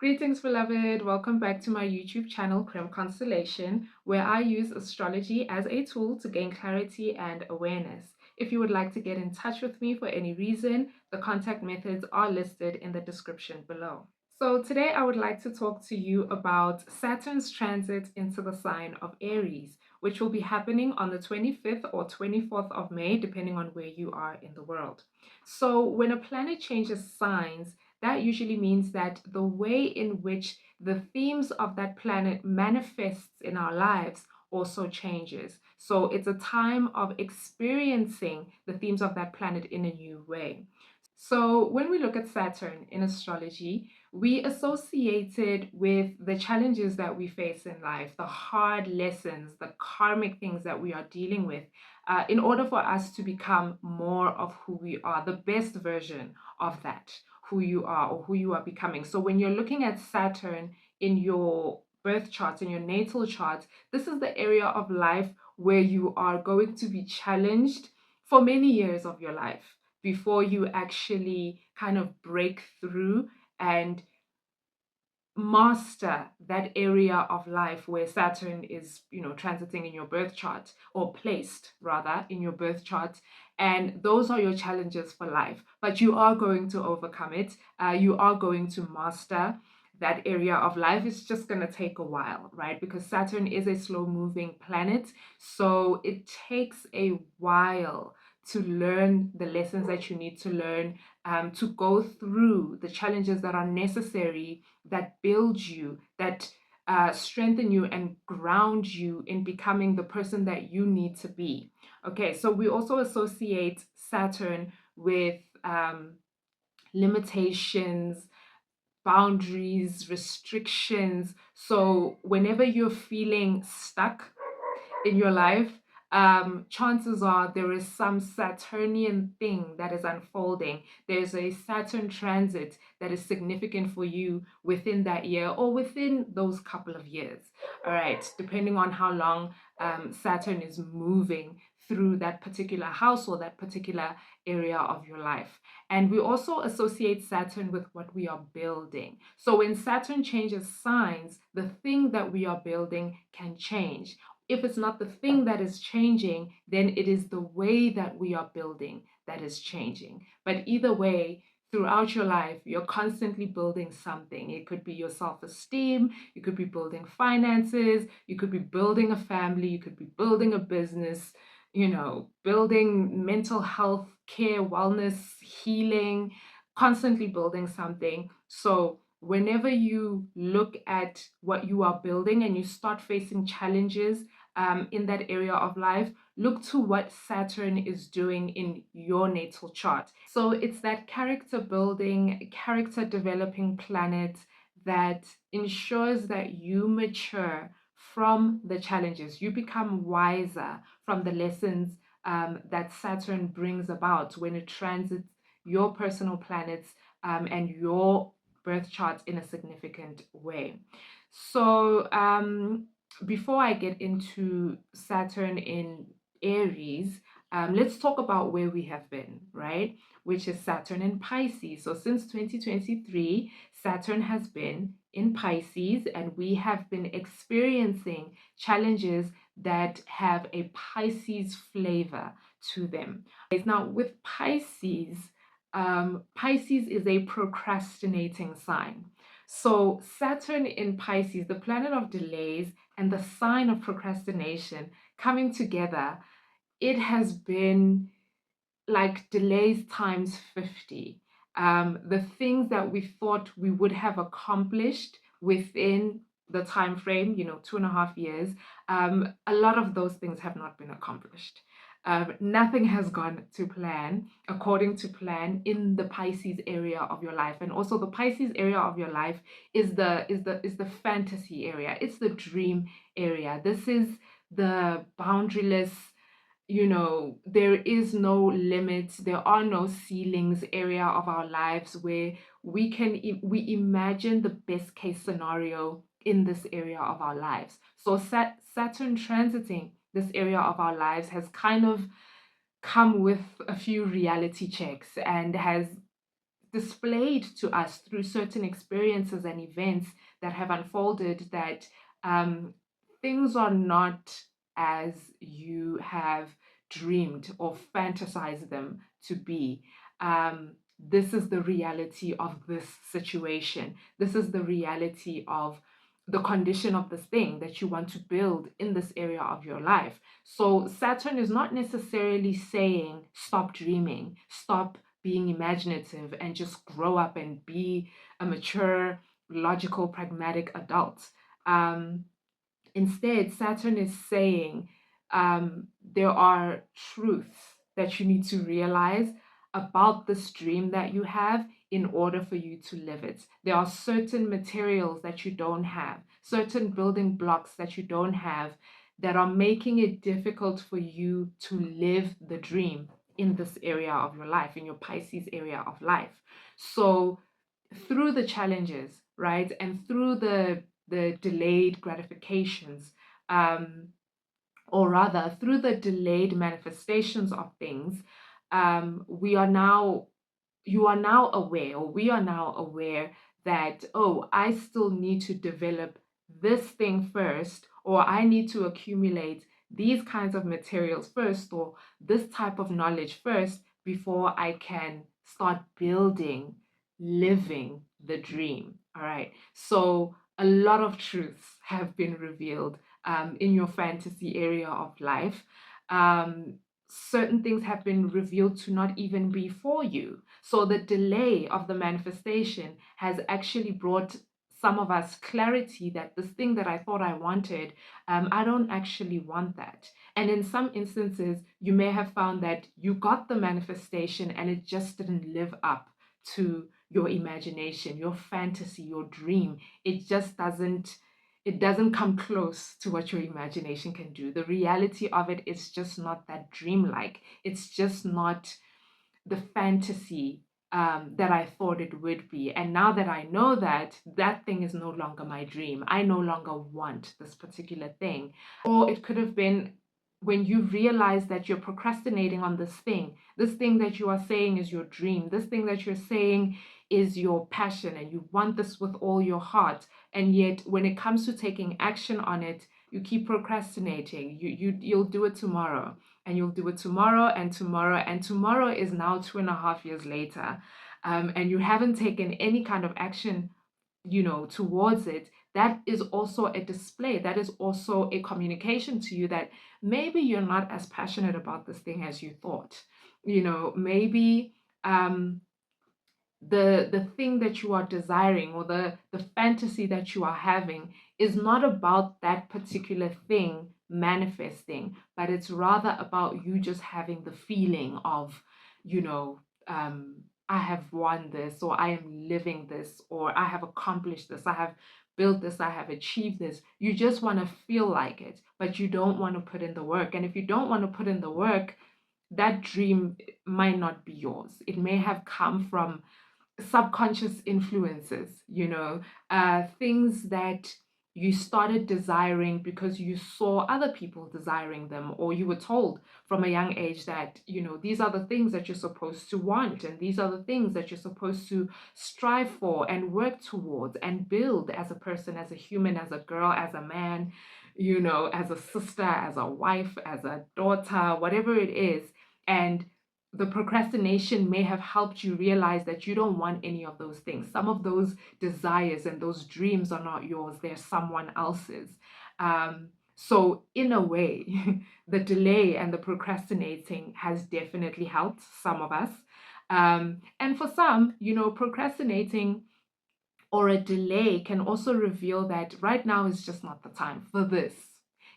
Greetings, beloved. Welcome back to my YouTube channel, Creme Constellation, where I use astrology as a tool to gain clarity and awareness. If you would like to get in touch with me for any reason, the contact methods are listed in the description below. So today I would like to talk to you about Saturn's transit into the sign of Aries, which will be happening on the 25th or 24th of May, depending on where you are in the world. So when a planet changes signs, that usually means that the way in which the themes of that planet manifests in our lives also changes. So it's a time of experiencing the themes of that planet in a new way. So when we look at Saturn in astrology, we associate it with the challenges that we face in life, the hard lessons, the karmic things that we are dealing with, in order for us to become more of who we are, the best version of that, who you are or who you are becoming. So when you're looking at Saturn in your birth chart, in your natal chart, this is the area of life where you are going to be challenged for many years of your life before you actually kind of break through and master that area of life where Saturn is, transiting in your birth chart, or placed rather in your birth chart. And those are your challenges for life, but you are going to overcome it. You are going to master that area of life. It's just going to take a while, right? Because Saturn is a slow moving planet. So it takes a while to learn the lessons that you need to learn, to go through the challenges that are necessary, that build you, that strengthen you and ground you in becoming the person that you need to be. Okay, so we also associate Saturn with limitations, boundaries, restrictions. So whenever you're feeling stuck in your life, chances are there is some Saturnian thing that is unfolding. There's a Saturn transit that is significant for you within that year or within those couple of years. All right, depending on how long Saturn is moving through that particular house or that particular area of your life. And we also associate Saturn with what we are building. So when Saturn changes signs, the thing that we are building can change. If it's not the thing that is changing, then it is the way that we are building that is changing. But either way, throughout your life, you're constantly building something. It could be your self-esteem, you could be building finances, you could be building a family, you could be building a business, building mental health care, wellness, healing, constantly building something. So whenever you look at what you are building and you start facing challenges in that area of life, look to what Saturn is doing in your natal chart. So it's that character building, character developing planet that ensures that you mature from the challenges. You become wiser from the lessons that Saturn brings about when it transits your personal planets and your birth chart in a significant way. So, before I get into Saturn in Aries, let's talk about where we have been, right? Which is Saturn in Pisces. So, since 2023, Saturn has been in Pisces, and we have been experiencing challenges that have a Pisces flavor to them. Now, with Pisces, Pisces is a procrastinating sign. So, Saturn in Pisces, the planet of delays and the sign of procrastination coming together, it has been like delays times 50. The things that we thought we would have accomplished within the time frame, 2.5 years, a lot of those things have not been accomplished. Nothing has gone to plan, according to plan, in the Pisces area of your life. And also the Pisces area of your life is the fantasy area. It's the dream area. This is the boundaryless, there is no limits, there are no ceilings area of our lives where we imagine the best case scenario in this area of our lives. So Saturn transiting this area of our lives has kind of come with a few reality checks and has displayed to us through certain experiences and events that have unfolded that um, things are not as you have dreamed or fantasized them to be. This is the reality of this situation. This is the reality of the condition of this thing that you want to build in this area of your life. So, Saturn is not necessarily saying stop dreaming, stop being imaginative, and just grow up and be a mature, logical, pragmatic adult. Um, Instead, Saturn is saying there are truths that you need to realize about this dream that you have in order for you to live it. There are certain materials that you don't have, certain building blocks that you don't have that are making it difficult for you to live the dream in this area of your life, in your Pisces area of life. So, through the challenges, right, and through the delayed gratifications, um, or rather through the delayed manifestations of things, we are now you are now aware, or we are now aware that, oh, I still need to develop this thing first, or I need to accumulate these kinds of materials first, or this type of knowledge first, before I can start building, living the dream. All right. So, a lot of truths have been revealed in your fantasy area of life. Um, Certain things have been revealed to not even be for you. So the delay of the manifestation has actually brought some of us clarity that this thing that I thought I wanted, I don't actually want that. And in some instances, you may have found that you got the manifestation and it just didn't live up to your imagination, your fantasy, your dream. It doesn't come close to what your imagination can do. The reality of it is just not that dreamlike. It's just not the fantasy that I thought it would be. And now that I know that, that thing is no longer my dream. I no longer want this particular thing. Or it could have been when you realize that you're procrastinating on this thing that you are saying is your dream, this thing that you're saying is your passion, and you want this with all your heart. And yet, when it comes to taking action on it, you keep procrastinating. You'll do it tomorrow, and you'll do it tomorrow and tomorrow, and tomorrow is now 2.5 years later, and you haven't taken any kind of action, towards it. That is also a display, that is also a communication to you that maybe you're not as passionate about this thing as you thought. Maybe the thing that you are desiring, or the fantasy that you are having, is not about that particular thing manifesting, but it's rather about you just having the feeling of, you know I have won this, or I am living this, or I have accomplished this, I have built this, I have achieved this. You just want to feel like it, but you don't want to put in the work. And if you don't want to put in the work, that dream might not be yours. It may have come from subconscious influences, things that you started desiring because you saw other people desiring them, or you were told from a young age that, these are the things that you're supposed to want, and these are the things that you're supposed to strive for and work towards and build as a person, as a human, as a girl, as a man, as a sister, as a wife, as a daughter, whatever it is. And the procrastination may have helped you realize that you don't want any of those things. Some of those desires and those dreams are not yours, they're someone else's. So, in a way, the delay and the procrastinating has definitely helped some of us. And for some, procrastinating or a delay can also reveal that right now is just not the time for this.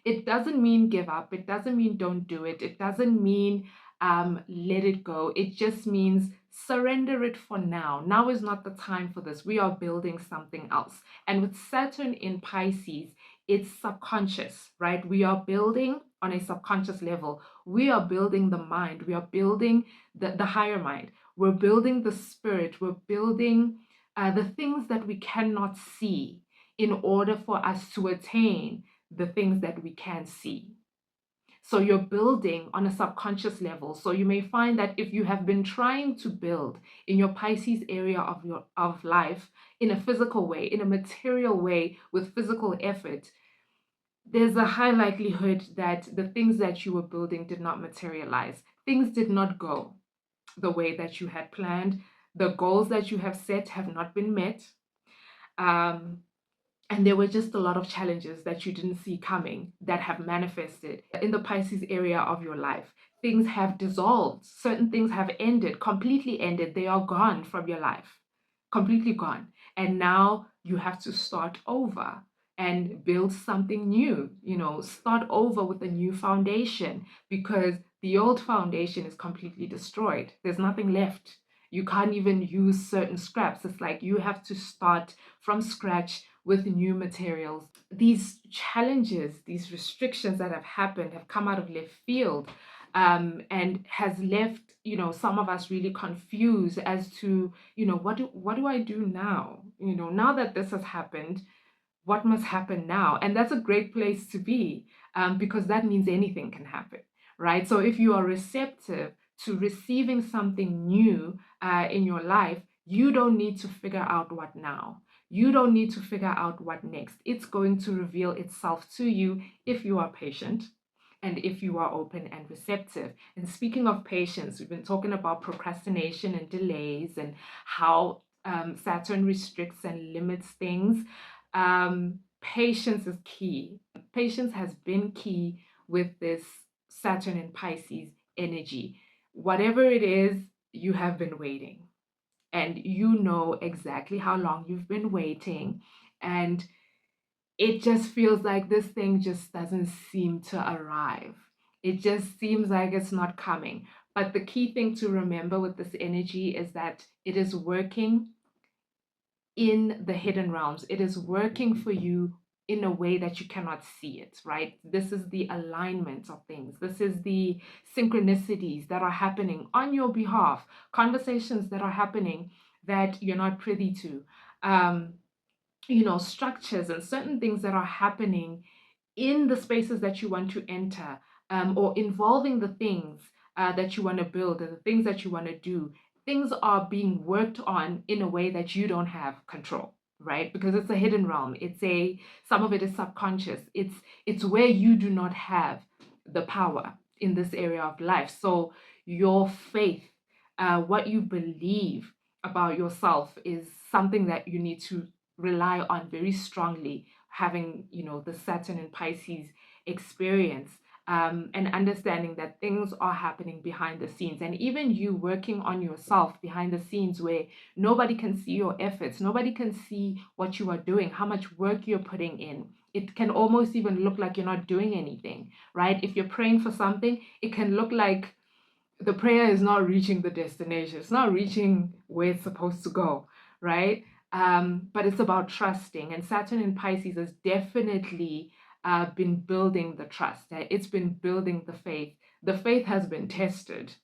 It doesn't mean give up. It doesn't mean don't do it. It doesn't mean let it go. It just means surrender it for now. Now is not the time for this. We are building something else. And with Saturn in Pisces, it's subconscious, right? We are building on a subconscious level. We are building the mind. We are building the higher mind. We're building the spirit. We're building the things that we cannot see in order for us to attain the things that we can see. So you're building on a subconscious level. So you may find that if you have been trying to build in your Pisces area of life in a physical way, in a material way with physical effort, there's a high likelihood that the things that you were building did not materialize. Things did not go the way that you had planned. The goals that you have set have not been met. Um, and there were just a lot of challenges that you didn't see coming that have manifested in the Pisces area of your life. Things have dissolved. Certain things have ended, completely ended. They are gone from your life, completely gone. And now you have to start over and build something new, start over with a new foundation because the old foundation is completely destroyed. There's nothing left. You can't even use certain scraps. It's like you have to start from scratch with new materials. These challenges, these restrictions that have happened have come out of left field, and has left some of us really confused as to what do I do now? Now that this has happened, what must happen now? And that's a great place to be, because that means anything can happen, right? So if you are receptive to receiving something new in your life, you don't need to figure out what now. You don't need to figure out what next. It's going to reveal itself to you if you are patient and if you are open and receptive. And speaking of patience, we've been talking about procrastination and delays and how Saturn restricts and limits things. Patience is key. Patience has been key with this Saturn and Pisces energy. Whatever it is, you have been waiting and you know exactly how long you've been waiting. And it just feels like this thing just doesn't seem to arrive. It just seems like it's not coming. But the key thing to remember with this energy is that it is working in the hidden realms. It is working for you in a way that you cannot see it, right? This is the alignment of things. This is the synchronicities that are happening on your behalf, conversations that are happening that you're not privy to. Um, Structures and certain things that are happening in the spaces that you want to enter, or involving the things that you want to build and the things that you want to do. Things are being worked on in a way that you don't have control, right? Because it's a hidden realm. Some of it is subconscious. It's where you do not have the power in this area of life. So your faith, what you believe about yourself, is something that you need to rely on very strongly, having the Saturn and Pisces experience, and understanding that things are happening behind the scenes, and even you working on yourself behind the scenes where nobody can see your efforts, nobody can see what you are doing, how much work you're putting in. It can almost even look like you're not doing anything, right? If you're praying for something, it can look like the prayer is not reaching the destination. It's not reaching where it's supposed to go, right? But it's about trusting. And Saturn in Pisces has definitely been building the trust. It's been building the faith. The faith has been tested.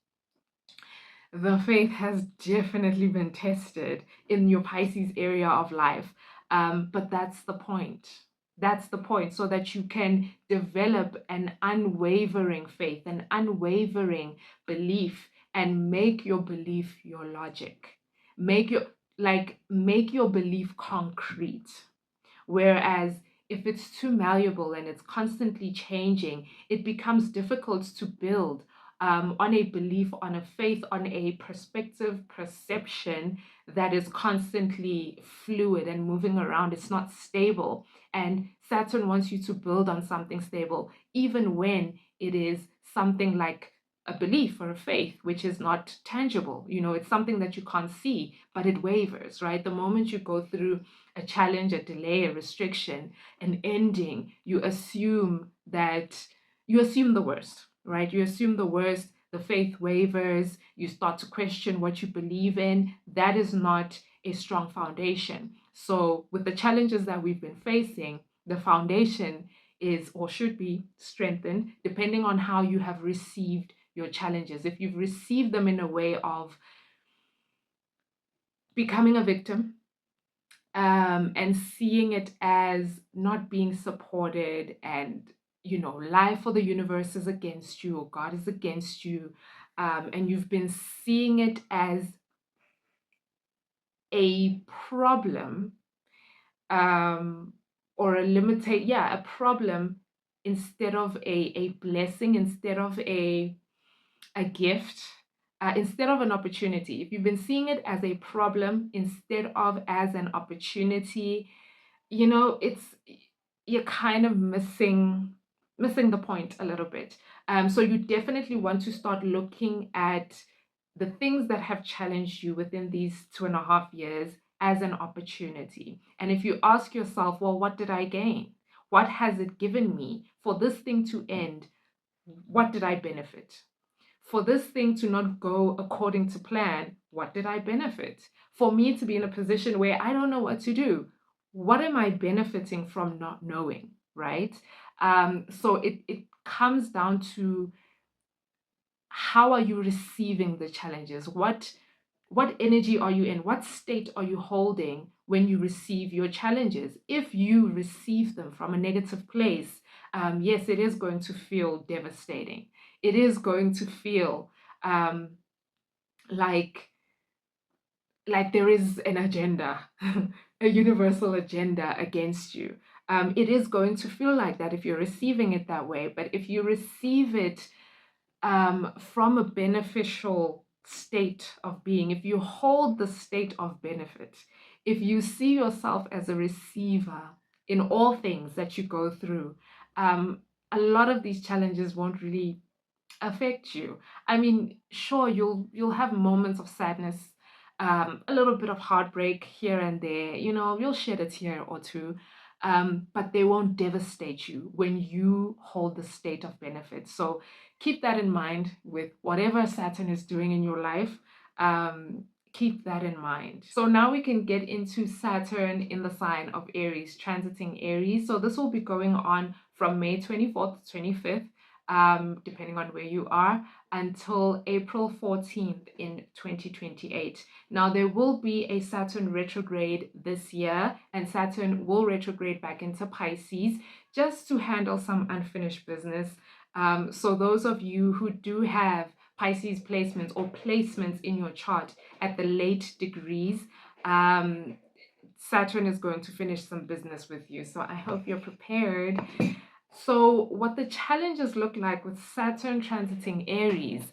The faith has definitely been tested in your Pisces area of life. But that's the point. That's the point, so that you can develop an unwavering faith, an unwavering belief, and make your belief your logic. Make your belief concrete. Whereas if it's too malleable and it's constantly changing, it becomes difficult to build on a belief, on a faith, on a perspective, perception that is constantly fluid and moving around. It's not stable. And Saturn wants you to build on something stable, even when it is something like a belief or a faith, which is not tangible. It's something that you can't see, but it wavers, right? The moment you go through a challenge, a delay, a restriction, an ending, you assume the worst, right? You assume the worst, the faith wavers, you start to question what you believe in. That is not a strong foundation. So, with the challenges that we've been facing, the foundation is or should be strengthened depending on how you have received your challenges. If you've received them in a way of becoming a victim, and seeing it as not being supported and life or the universe is against you or God is against you, and you've been seeing it as a problem, um, or a problem instead of a blessing, instead of a gift, instead of an opportunity. If you've been seeing it as a problem instead of as an opportunity, it's you're kind of missing the point a little bit. So you definitely want to start looking at the things that have challenged you within these 2.5 years as an opportunity. And if you ask yourself, well, what did I gain? What has it given me for this thing to end? What did I benefit? For this thing to not go according to plan, what did I benefit? For me to be in a position where I don't know what to do, what am I benefiting from not knowing, right? So it comes down to how are you receiving the challenges? What energy are you in? What state are you holding when you receive your challenges? If you receive them from a negative place, yes, it is going to feel devastating. It is going to feel um, like there is an agenda, a universal agenda against you. It is going to feel like that if you're receiving it that way. But if you receive it from a beneficial state of being, if you hold the state of benefit, if you see yourself as a receiver in all things that you go through, a lot of these challenges won't really affect you. I mean, sure, you'll have moments of sadness, a little bit of heartbreak here and there. You'll shed a tear or two, but they won't devastate you when you hold the state of benefit. So keep that in mind with whatever Saturn is doing in your life. Um, Keep that in mind. So now we can get into Saturn in the sign of Aries, transiting Aries. So this will be going on from May 24th to 25th, depending on where you are, until April 14th in 2028. Now, there will be a Saturn retrograde this year, and Saturn will retrograde back into Pisces just to handle some unfinished business. So, those of you who do have Pisces placements or placements in your chart at the late degrees, Saturn is going to finish some business with you. So, I hope you're prepared. So, what the challenges look like with Saturn transiting Aries,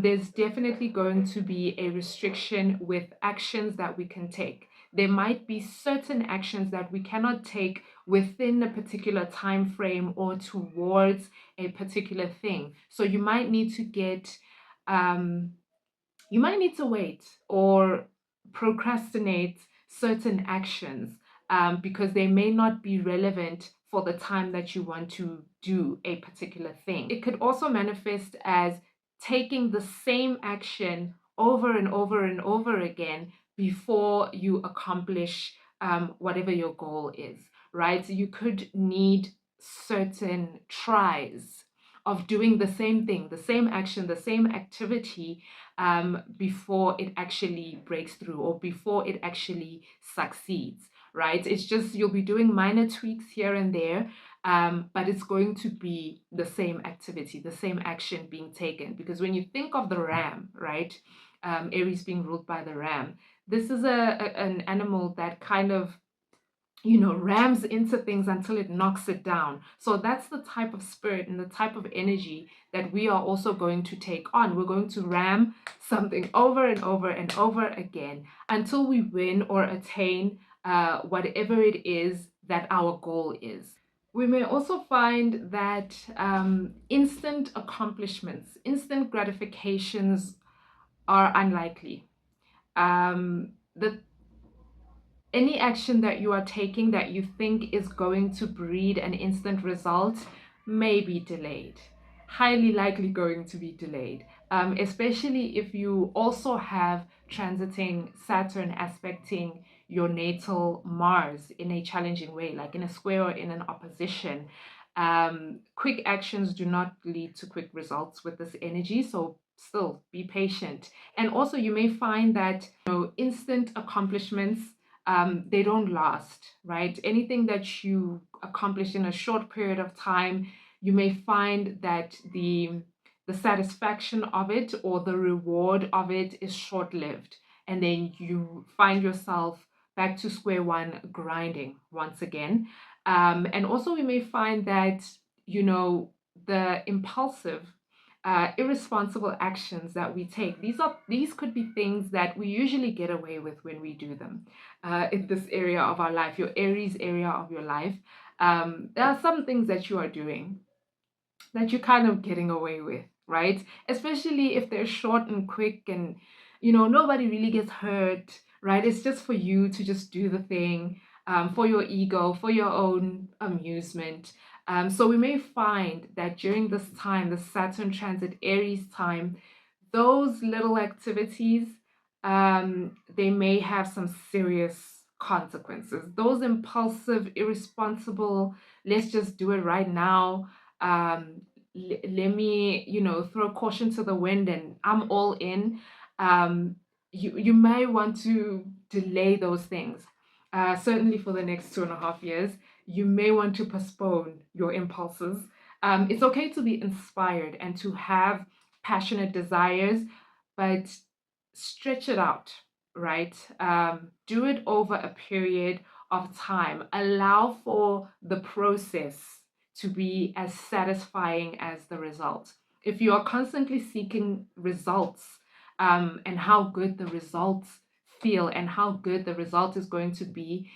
there's definitely going to be a restriction with actions that we can take. There might be certain actions that we cannot take within a particular time frame or towards a particular thing. So, um, you might need to wait or procrastinate certain actions, because they may not be relevant for the time that you want to do a particular thing. It could also manifest as taking the same action over and over and over again before you accomplish whatever your goal is, right? So you could need certain tries of doing the same thing, the same action, the same activity, before it actually breaks through or before it actually succeeds, right? It's just you'll be doing minor tweaks here and there, but it's going to be the same activity, the same action being taken. Because when you think of the ram, right, Aries being ruled by the ram, this is an animal that kind of rams into things until it knocks it down. So that's the type of spirit and the type of energy that we are also going to take on. We're going to ram something over and over and over again until we win or attain whatever it is that our goal is. We may also find that instant accomplishments, instant gratifications are unlikely. The Any action that you are taking that you think is going to breed an instant result may be delayed, highly likely going to be delayed, especially if you also have transiting Saturn aspecting your natal Mars in a challenging way, like in a square or in an opposition. Quick actions do not lead to quick results with this energy, so still be patient. And also, you may find that instant accomplishments, they don't last, right? Anything that you accomplish in a short period of time, you may find that the satisfaction of it or the reward of it is short-lived, and then you find yourself back to square one, grinding once again. And also we may find that, you know, the impulsive, irresponsible actions that we take, these could be things that we usually get away with when we do them, in this area of our life, your Aries area of your life. There are some things that you are doing that you're kind of getting away with, right? Especially if they're short and quick, and nobody really gets hurt, right? It's just for you to just do the thing, for your ego, for your own amusement. So we may find that during this time, the Saturn transit Aries time, those little activities, they may have some serious consequences. Those impulsive, irresponsible, let's just do it right now. Let me, throw caution to the wind and I'm all in. Um, you may want to delay those things. Certainly for the next 2.5 years, you may want to postpone your impulses. It's okay to be inspired and to have passionate desires, but stretch it out, right? Do it over a period of time. Allow for the process to be as satisfying as the result. If you are constantly seeking results, and how good the results feel and how good the result is going to be,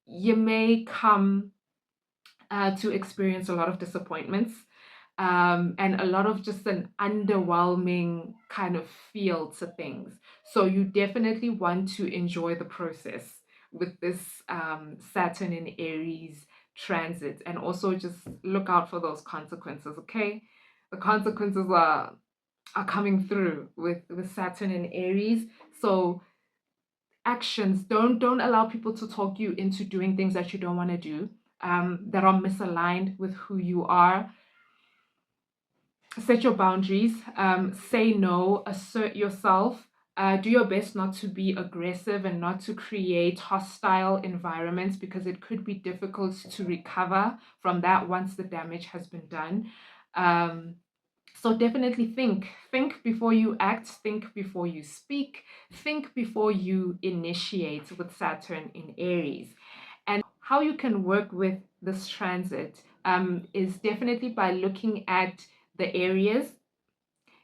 you may come to experience a lot of disappointments, and a lot of just an underwhelming kind of feel to things. So you definitely want to enjoy the process with this Saturn in Aries transit, and also just look out for those consequences. Okay, the consequences are coming through with Saturn in Aries. So actions, don't allow people to talk you into doing things that you don't want to do, that are misaligned with who you are. Set your boundaries, say no, assert yourself, do your best not to be aggressive and not to create hostile environments, because it could be difficult to recover from that once the damage has been done. So definitely think before you act, think before you speak, think before you initiate with Saturn in Aries. And how you can work with this transit, is definitely by looking at the areas,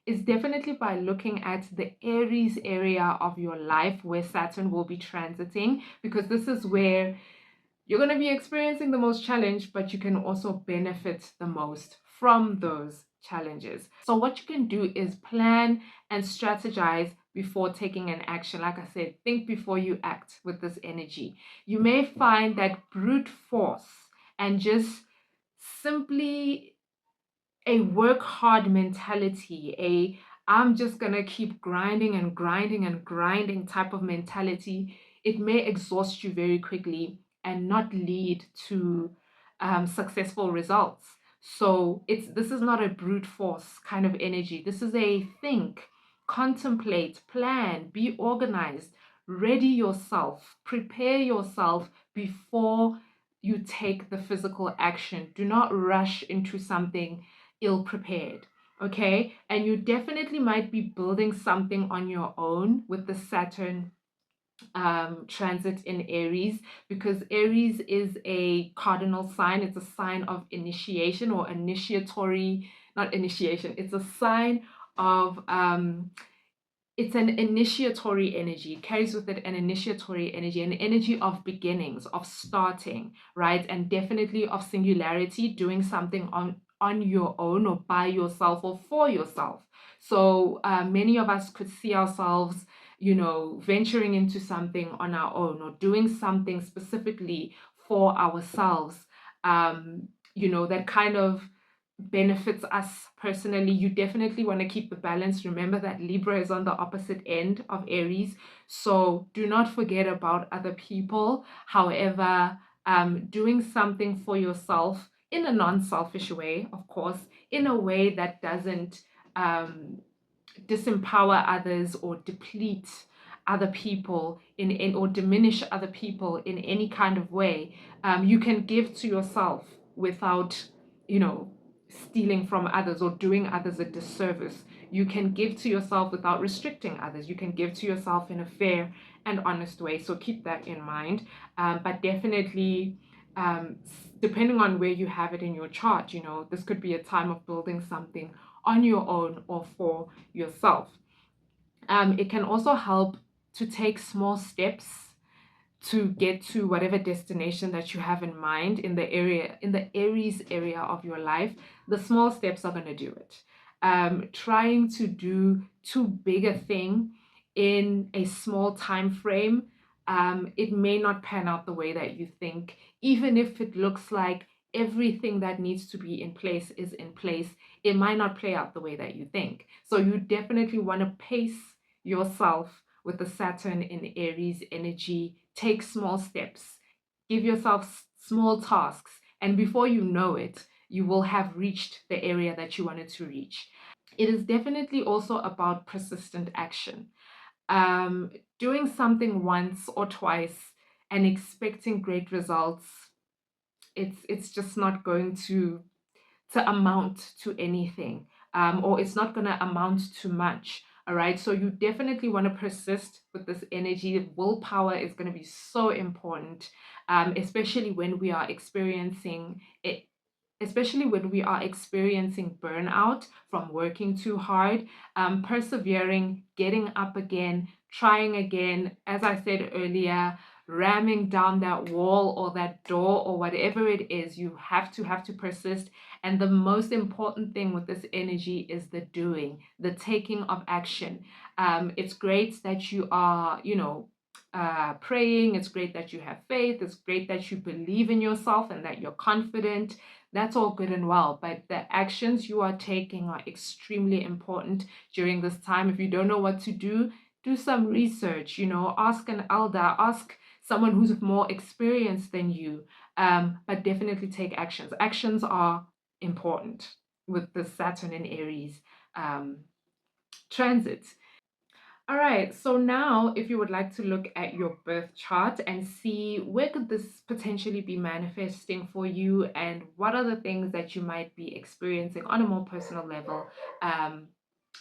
is definitely by looking at the Aries area of your life where Saturn will be transiting, because this is where you're going to be experiencing the most challenge, but you can also benefit the most from those challenges. So what you can do is plan and strategize before taking an action. Like I said, think before you act with this energy. You may find that brute force and just simply a work hard mentality, a I'm just gonna keep grinding and grinding and grinding type of mentality, it may exhaust you very quickly and not lead to successful results. So this is not a brute force kind of energy. This is a think, contemplate, plan, be organized, ready yourself, prepare yourself before you take the physical action. Do not rush into something ill prepared. Okay, and you definitely might be building something on your own with the Saturn transit in Aries, because Aries is a cardinal sign. It's a sign of initiation or initiatory, not initiation, it's a sign of it's an initiatory energy. It carries with it an initiatory energy, an energy of beginnings, of starting, right? And definitely of singularity, doing something on your own or by yourself or for yourself. So many of us could see ourselves, venturing into something on our own or doing something specifically for ourselves, that kind of benefits us personally. You definitely want to keep the balance. Remember that Libra is on the opposite end of Aries. So do not forget about other people. However, doing something for yourself in a non-selfish way, of course, in a way that doesn't disempower others or deplete other people in or diminish other people in any kind of way. You can give to yourself without, you know stealing from others or doing others a disservice. You can give to yourself without restricting others. You can give to yourself in a fair and honest way. So keep that in mind. But definitely, depending on where you have it in your chart, this could be a time of building something on your own or for yourself. It can also help to take small steps to get to whatever destination that you have in mind in the Aries area of your life. The small steps are going to do it. Trying to do too big a thing in a small time frame, it may not pan out the way that you think, even if it looks like everything that needs to be in place is in place. It might not play out the way that you think. So you definitely want to pace yourself with the Saturn in Aries energy. Take small steps, give yourself small tasks, and before you know it, you will have reached the area that you wanted to reach. It is definitely also about persistent action. Um, Doing something once or twice and expecting great results, it's just not going to amount to anything, or it's not going to amount to much. All right. So you definitely want to persist with this energy. Willpower is going to be so important, especially when we are experiencing it. Especially when we are experiencing burnout from working too hard, persevering, getting up again, trying again, as I said earlier, ramming down that wall or that door or whatever it is, you have to persist. And the most important thing with this energy is the doing, the taking of action. It's great that you are, praying. It's great that you have faith. It's great that you believe in yourself and that you're confident. That's all good and well, but the actions you are taking are extremely important during this time. If you don't know what to do some research, ask an elder, ask someone who's more experienced than you, but definitely take actions. Actions are important with the Saturn in Aries um, transit. All right, so now if you would like to look at your birth chart and see where could this potentially be manifesting for you and what are the things that you might be experiencing on a more personal level, um,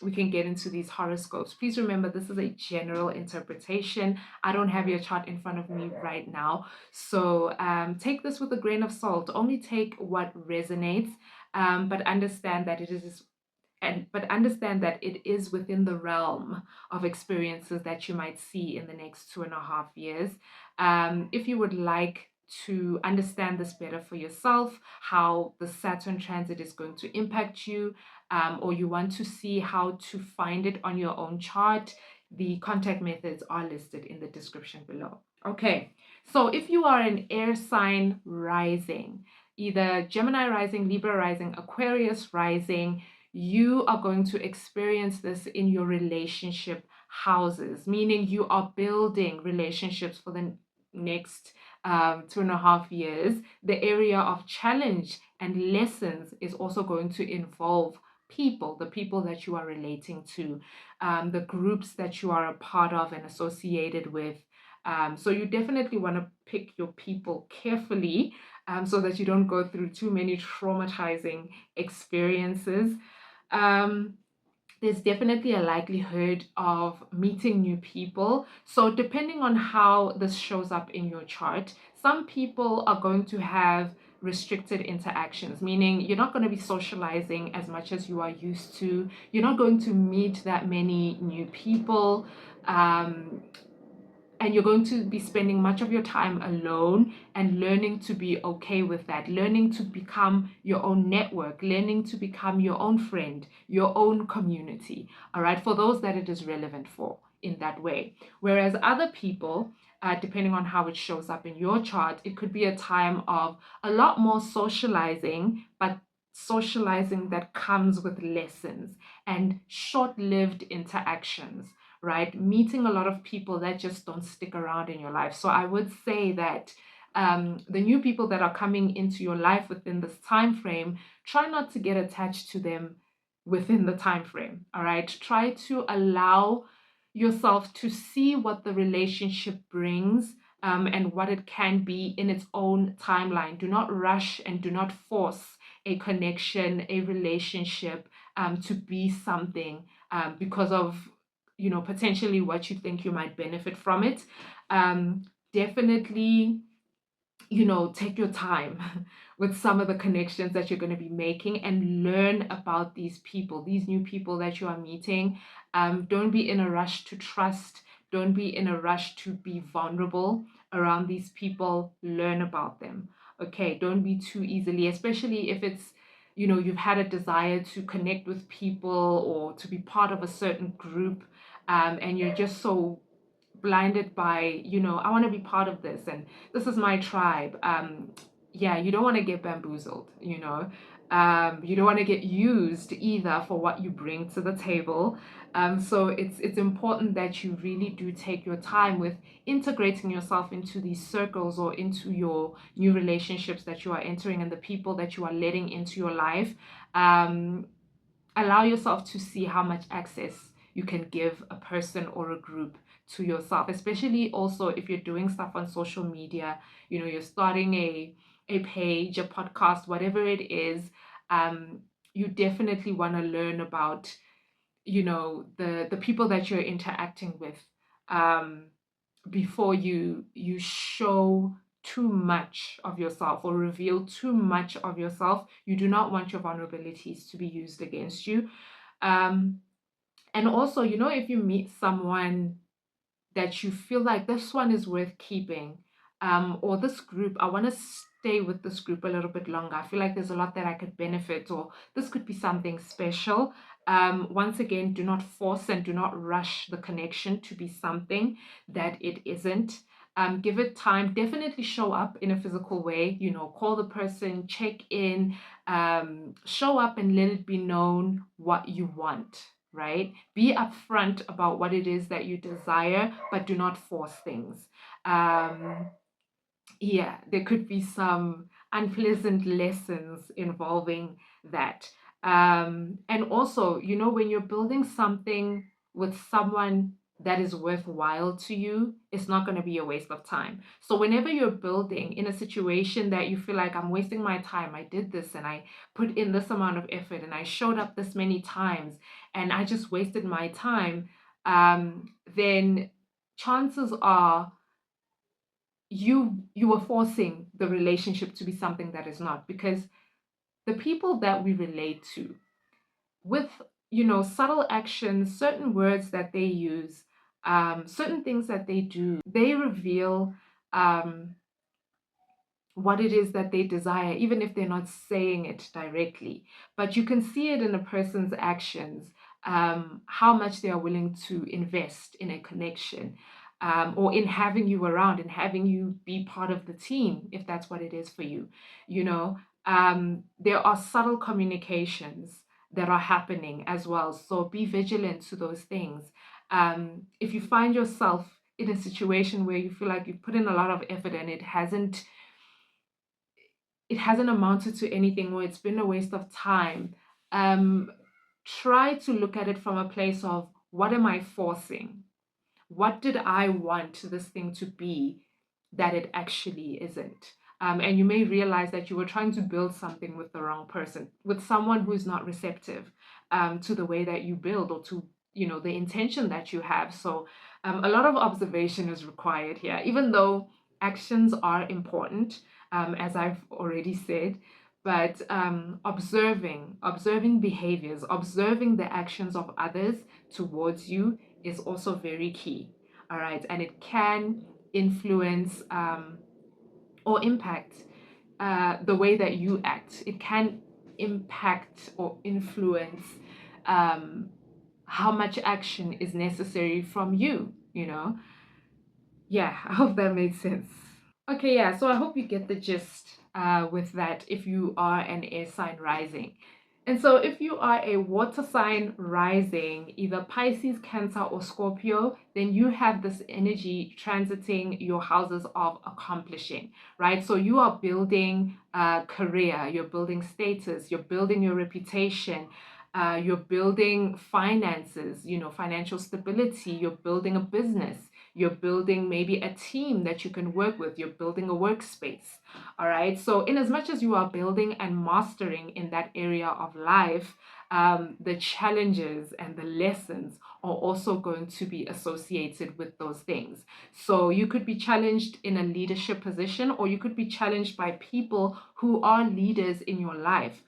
we can get into these horoscopes. Please remember, this is a general interpretation. I don't have your chart in front of me right now. So take this with a grain of salt. Only take what resonates, but understand that it is within the realm of experiences that you might see in the next 2.5 years. If you would like to understand this better for yourself, how the Saturn transit is going to impact you, or you want to see how to find it on your own chart, the contact methods are listed in the description below. Okay, so if you are an air sign rising, either Gemini rising, Libra rising, Aquarius rising, you are going to experience this in your relationship houses, meaning you are building relationships for the next 2.5 years. The area of challenge and lessons is also going to involve people, the people that you are relating to, the groups that you are a part of and associated with. So you definitely want to pick your people carefully, so that you don't go through too many traumatizing experiences. um, there's definitely a likelihood of meeting new people. So, depending on how this shows up in your chart, some people are going to have restricted interactions, meaning you're not going to be socializing as much as you are used to. You're not going to meet that many new people. Um, and you're going to be spending much of your time alone and learning to be okay with that, learning to become your own network, learning to become your own friend, your own community, all right, for those that it is relevant for in that way. Whereas other people, depending on how it shows up in your chart, it could be a time of a lot more socializing, but socializing that comes with lessons and short lived interactions, right? Meeting a lot of people that just don't stick around in your life. So I would say that the new people that are coming into your life within this time frame, try not to get attached to them within the time frame. All right. Try to allow yourself to see what the relationship brings, and what it can be in its own timeline. Do not rush and do not force a connection, a relationship, to be something, because of, potentially what you think you might benefit from it. Definitely, take your time with some of the connections that you're going to be making, and learn about these people, these new people that you are meeting. Don't be in a rush to trust. Don't be in a rush to be vulnerable around these people. Learn about them. Okay. Don't be too easily, especially if it's, you've had a desire to connect with people or to be part of a certain group, and you're just so blinded by, I want to be part of this and this is my tribe. Yeah, you don't want to get bamboozled, you don't want to get used either for what you bring to the table. So it's important that you really do take your time with integrating yourself into these circles or into your new relationships that you are entering and the people that you are letting into your life. Allow yourself to see how much access you can give a person or a group to yourself, especially also if you're doing stuff on social media. You're starting a page, a podcast, whatever it is. You definitely want to learn about, the people that you're interacting with, um, before you show too much of yourself or reveal too much of yourself. You do not want your vulnerabilities to be used against you. um, and also, if you meet someone that you feel like this one is worth keeping, or this group, I want to stay with this group a little bit longer. I feel like there's a lot that I could benefit, or this could be something special. Once again, do not force and do not rush the connection to be something that it isn't. Give it time. Definitely show up in a physical way. Call the person, check in, show up and let it be known what you want, right? Be upfront about what it is that you desire, but do not force things. Um, yeah, there could be some unpleasant lessons involving that. And also, when you're building something with someone that is worthwhile to you, it's not going to be a waste of time. So, whenever you're building in a situation that you feel like I'm wasting my time, I did this and I put in this amount of effort and I showed up this many times and I just wasted my time, then chances are you are forcing the relationship to be something that is not, because the people that we relate to, with subtle actions, certain words that they use, certain things that they do, they reveal um, what it is that they desire, even if they're not saying it directly. But you can see it in a person's actions, how much they are willing to invest in a connection, or in having you around and having you be part of the team, if that's what it is for you. You know, there are subtle communications that are happening as well. So be vigilant to those things. If you find yourself in a situation where you feel like you've put in a lot of effort and it hasn't amounted to anything, or it's been a waste of time, um, try to look at it from a place of, what am I forcing? What did I want this thing to be that it actually isn't? And you may realize that you were trying to build something with the wrong person, with someone who is not receptive, to the way that you build, or to the intention that you have. So a lot of observation is required here, even though actions are important, as I've already said. But observing behaviors, observing the actions of others towards you is also very key. All right. And it can influence, or impact, the way that you act. It can impact or influence, um, how much action is necessary from you. Yeah, I hope that made sense. Okay, yeah, so I hope you get the gist, with that, if you are an air sign rising. And so, if you are a water sign rising, either Pisces, Cancer, or Scorpio, then you have this energy transiting your houses of accomplishing, right? So, you are building a career, you're building status, you're building your reputation, you're building finances, financial stability, you're building a business, You're building maybe a team that you can work with. You're building a workspace. All right. So, in as much as you are building and mastering in that area of life, the challenges and the lessons are also going to be associated with those things. So you could be challenged in a leadership position, or you could be challenged by people who are leaders in your life.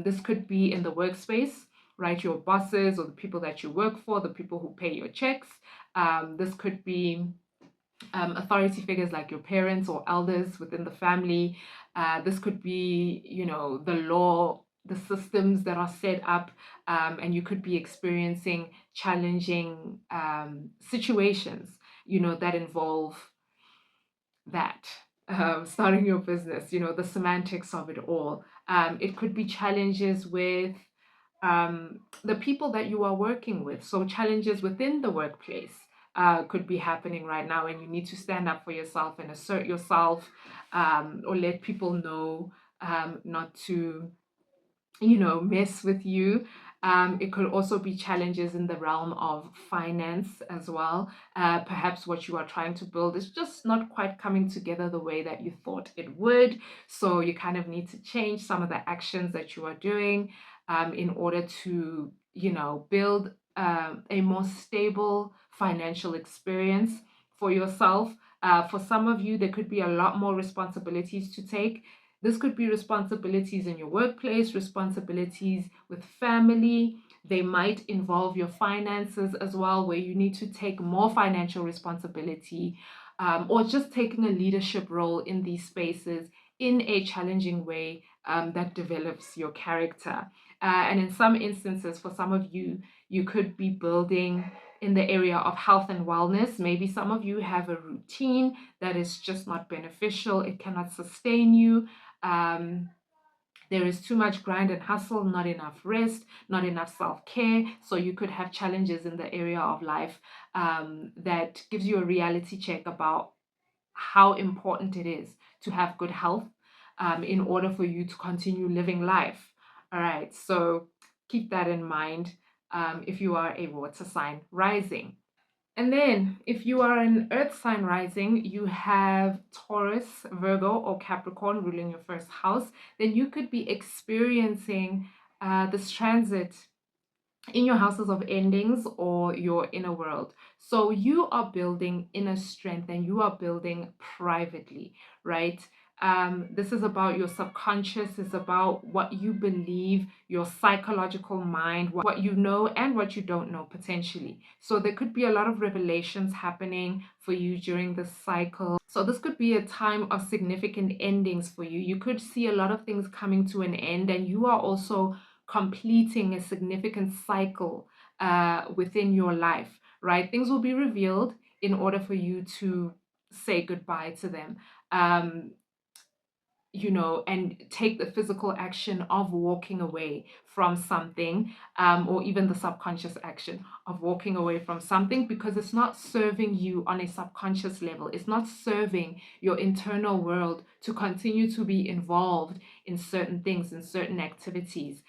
This could be in the workspace, right? Your bosses or the people that you work for, the people who pay your checks. This could be authority figures like your parents or elders within the family. This could be, the law, the systems that are set up, and you could be experiencing challenging situations, that involve that. Starting your business, the semantics of it all. It could be challenges with the people that you are working with. So, challenges within the workplace could be happening right now, and you need to stand up for yourself and assert yourself, or let people know not to mess with you. It could also be challenges in the realm of finance as well. Perhaps what you are trying to build is just not quite coming together the way that you thought it would. So you kind of need to change some of the actions that you are doing in order to, build a more stable financial experience for yourself. For some of you, there could be a lot more responsibilities to take. This could be responsibilities in your workplace, responsibilities with family. They might involve your finances as well, where you need to take more financial responsibility, or just taking a leadership role in these spaces in a challenging way that develops your character. And in some instances, for some of you, you could be building in the area of health and wellness. Maybe some of you have a routine that is just not beneficial, it cannot sustain you. um, there is too much grind and hustle, not enough rest, not enough self-care. So you could have challenges in the area of life that gives you a reality check about how important it is to have good health in order for you to continue living life. All right, so keep that in mind if you are a water sign rising. And then, if you are an earth sign rising, you have Taurus, Virgo, or Capricorn ruling your first house, then you could be experiencing this transit in your houses of endings or your inner world. So you are building inner strength and you are building privately, right? This is about your subconscious, it's about what you believe, your psychological mind, what you know and what you don't know potentially. So there could be a lot of revelations happening for you during this cycle. So this could be a time of significant endings for you. You could see a lot of things coming to an end, and you are also completing a significant cycle within your life, right? Things will be revealed in order for you to say goodbye to them. Um, and take the physical action of walking away from something, or even the subconscious action of walking away from something, because it's not serving you on a subconscious level. It's not serving your internal world to continue to be involved in certain things, in certain activities.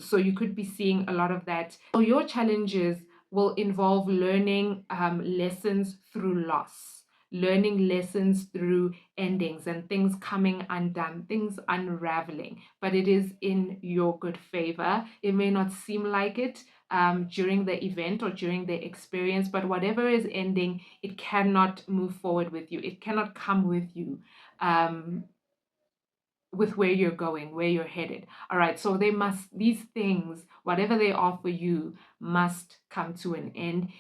So you could be seeing a lot of that. So your challenges will involve learning lessons through loss, learning lessons through endings and things coming undone, things unraveling, but it is in your good favor. It may not seem like it during the event or during the experience, but whatever is ending, it cannot move forward with you. It cannot come with you. With where you're going, where you're headed. All right, so these things, whatever they are for you, must come to an end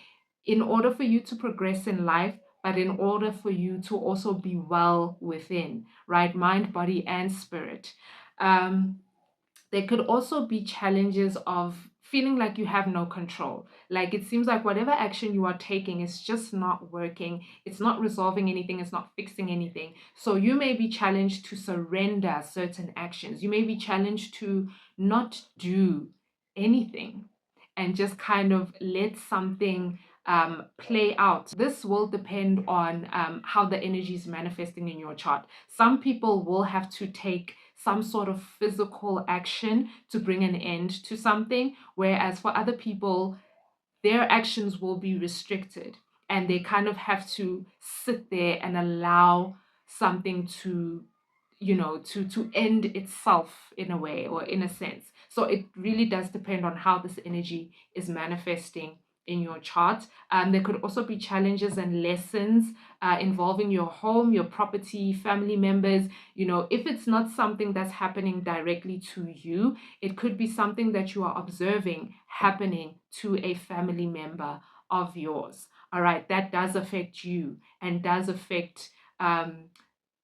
in order for you to progress in life, but in order for you to also be well within, right? Mind, body, and spirit. Um, there could also be challenges of feeling like you have no control. Like it seems like whatever action you are taking is just not working. It's not resolving anything. It's not fixing anything. So you may be challenged to surrender certain actions. You may be challenged to not do anything and just kind of let something play out. This will depend on how the energy is manifesting in your chart. Some people will have to take some sort of physical action to bring an end to something, whereas for other people, their actions will be restricted and they kind of have to sit there and allow something to, to end itself in a way or in a sense. So it really does depend on how this energy is manifesting in your chart. There could also be challenges and lessons involving your home, your property, family members. If it's not something that's happening directly to you, it could be something that you are observing happening to a family member of yours. All right, that does affect you and does affect um,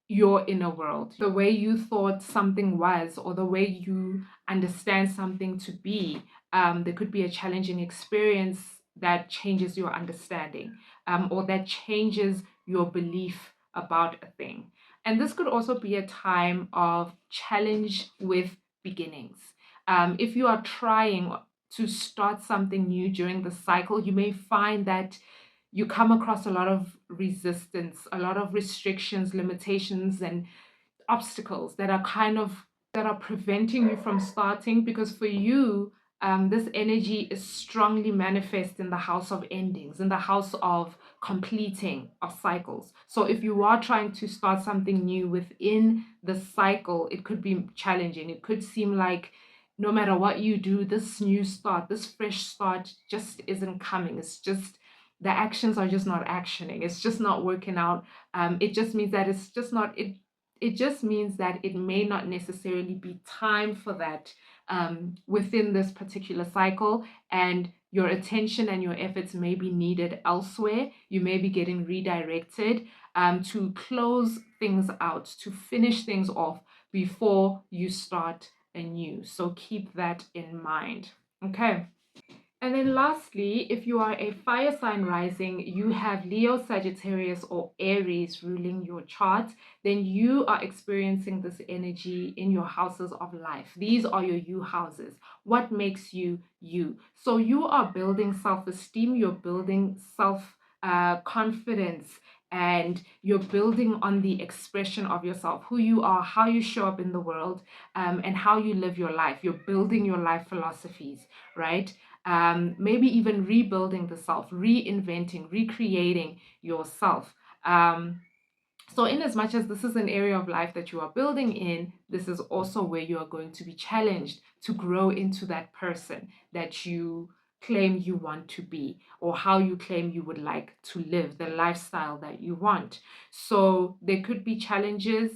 your inner world, the way you thought something was, or the way you understand something to be. There could be a challenging experience that changes your understanding, or that changes your belief about a thing. And this could also be a time of challenge with beginnings. If you are trying to start something new during the cycle, you may find that you come across a lot of resistance, a lot of restrictions, limitations, and obstacles that are that are preventing you from starting, because for you, this energy is strongly manifest in the house of endings, in the house of completing of cycles. So if you are trying to start something new within the cycle, it could be challenging. It could seem like no matter what you do, this new start, this fresh start just isn't coming. It's just the actions are just not actioning. It's just not working out. It just means that it's just not it. It just means that it may not necessarily be time for that within this particular cycle, and your attention and your efforts may be needed elsewhere. You may be getting redirected to close things out, to finish things off before you start anew. So keep that in mind. Okay. And then lastly, if you are a fire sign rising, you have Leo, Sagittarius, or Aries ruling your chart, then you are experiencing this energy in your houses of life. These are your you houses. What makes you you? So you are building self-esteem, you're building self confidence, and you're building on the expression of yourself, who you are, how you show up in the world, and how you live your life. You're building your life philosophies, right? Maybe even rebuilding the self, reinventing, recreating yourself. So, in as much as this is an area of life that you are building in, this is also where you are going to be challenged to grow into that person that you claim you want to be, or how you claim you would like to live, the lifestyle that you want. So, there could be challenges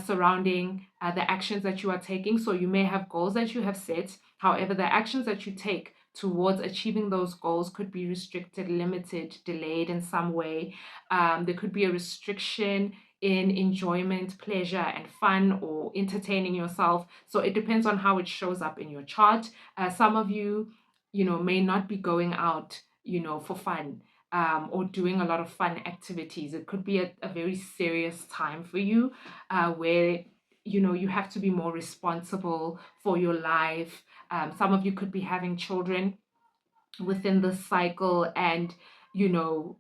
surrounding the actions that you are taking. So, you may have goals that you have set. However, the actions that you take towards achieving those goals could be restricted, limited, delayed in some way. There could be a restriction in enjoyment, pleasure, and fun, or entertaining yourself. So it depends on how it shows up in your chart. Some of you, may not be going out, for fun. Or doing a lot of fun activities. It could be a very serious time for you, where you have to be more responsible for your life. Some of you could be having children within the cycle, and your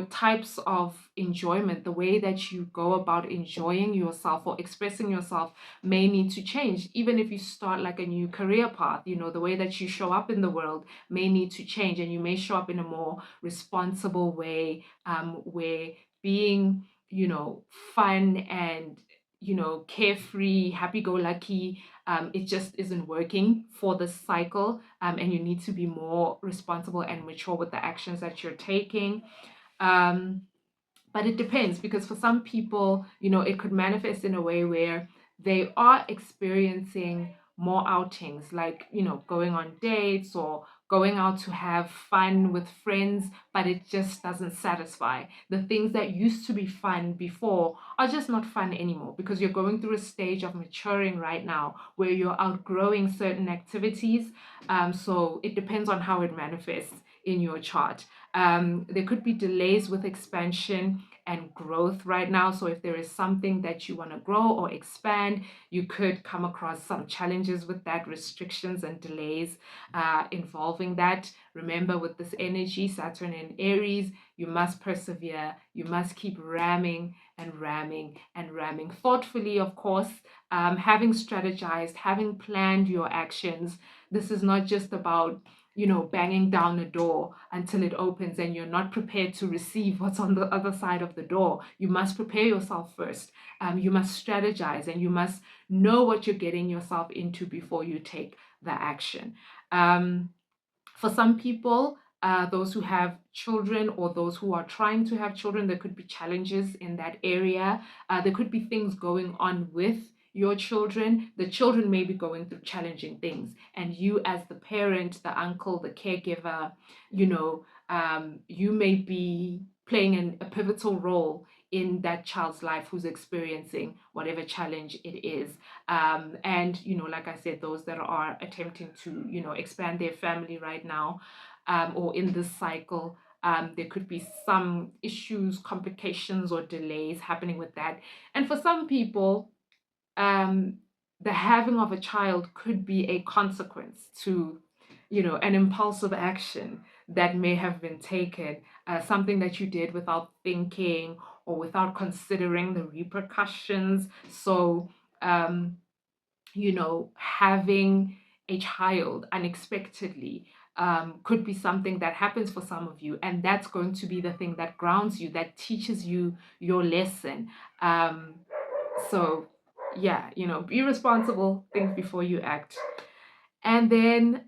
types of enjoyment, the way that you go about enjoying yourself or expressing yourself, may need to change. Even if you start like a new career path, the way that you show up in the world may need to change, and you may show up in a more responsible way, where being fun and carefree, happy-go-lucky, it just isn't working for the cycle, and you need to be more responsible and mature with the actions that you're taking. Um, but it depends, because for some people, it could manifest in a way where they are experiencing more outings, like, going on dates or going out to have fun with friends, but it just doesn't satisfy. The things that used to be fun before are just not fun anymore, because you're going through a stage of maturing right now where you're outgrowing certain activities. So it depends on how it manifests in your chart. There could be delays with expansion and growth right now. So if there is something that you want to grow or expand, you could come across some challenges with that, restrictions and delays involving that. Remember, with this energy, Saturn and Aries, you must persevere. You must keep ramming and ramming and ramming thoughtfully, of course, having strategized, having planned your actions. This is not just about banging down a door until it opens, and you're not prepared to receive what's on the other side of the door. You must prepare yourself first. You must strategize, and you must know what you're getting yourself into before you take the action. For some people, those who have children or those who are trying to have children, there could be challenges in that area. There could be things going on with your children. The children may be going through challenging things, and you, as the parent, the uncle, the caregiver, you may be playing a pivotal role in that child's life who's experiencing whatever challenge it is. And like I said, those that are attempting to expand their family right now, or in this cycle, there could be some issues, complications, or delays happening with that. And for some people, um, the having of a child could be a consequence to, an impulsive action that may have been taken, something that you did without thinking or without considering the repercussions. So, having a child unexpectedly could be something that happens for some of you, and that's going to be the thing that grounds you, that teaches you your lesson. Um, so, yeah, be responsible, think before you act. And then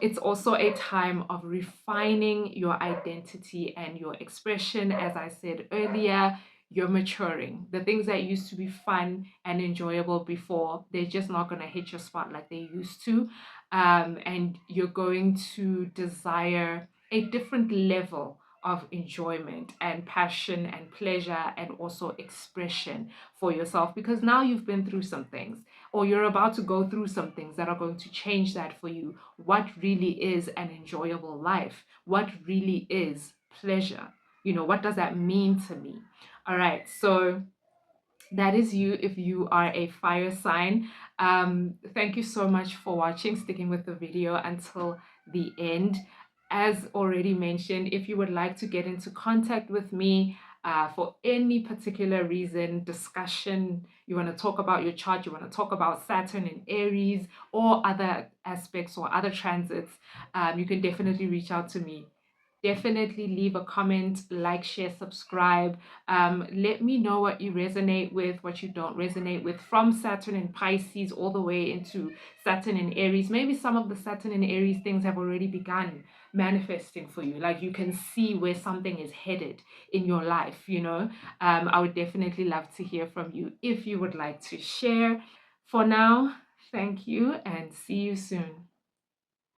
it's also a time of refining your identity and your expression. As I said earlier, you're maturing. The things that used to be fun and enjoyable before, they're just not going to hit your spot like they used to. And you're going to desire a different level of enjoyment and passion and pleasure and also expression for yourself, because now you've been through some things, or you're about to go through some things that are going to change that for you. What really is an enjoyable life? What really is pleasure? What does that mean to me? All right, so that is you if you are a fire sign. Thank you so much for watching, sticking with the video until the end. As already mentioned, if you would like to get into contact with me for any particular reason, discussion, you want to talk about your chart, you want to talk about Saturn and Aries or other aspects or other transits, you can definitely reach out to me. Definitely leave a comment, like, share, subscribe. Let me know what you resonate with, what you don't resonate with, from Saturn and Pisces all the way into Saturn and Aries. Maybe some of the Saturn and Aries things have already begun manifesting for you. Like, you can see where something is headed in your life. I would definitely love to hear from you if you would like to share. For now, thank you and see you soon.